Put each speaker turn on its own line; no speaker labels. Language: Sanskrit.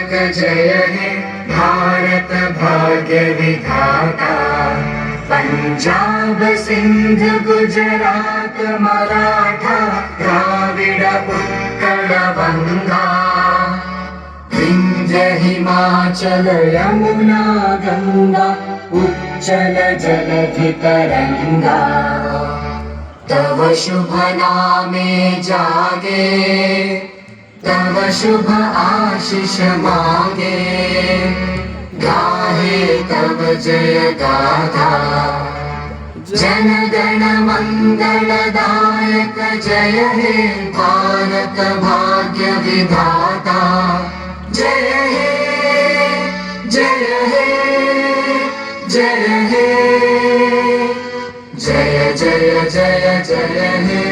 दायक जय हे भारत भाग्य विधाता। पंजाब सिंध गुजरात मराठा द्राविड उत्कल बंगा। विंध्य हिमाचल यमुना गंगा उच्चल जलधि तरंगा। तव शुभ नामे जागे तव शुभ आशीष मांगे। गाहे तव जय गाथा जन गण मंगल दायक जय हे भारत भाग्य विधाता। जय हे जय हे जय हे जय जय जय जय हे।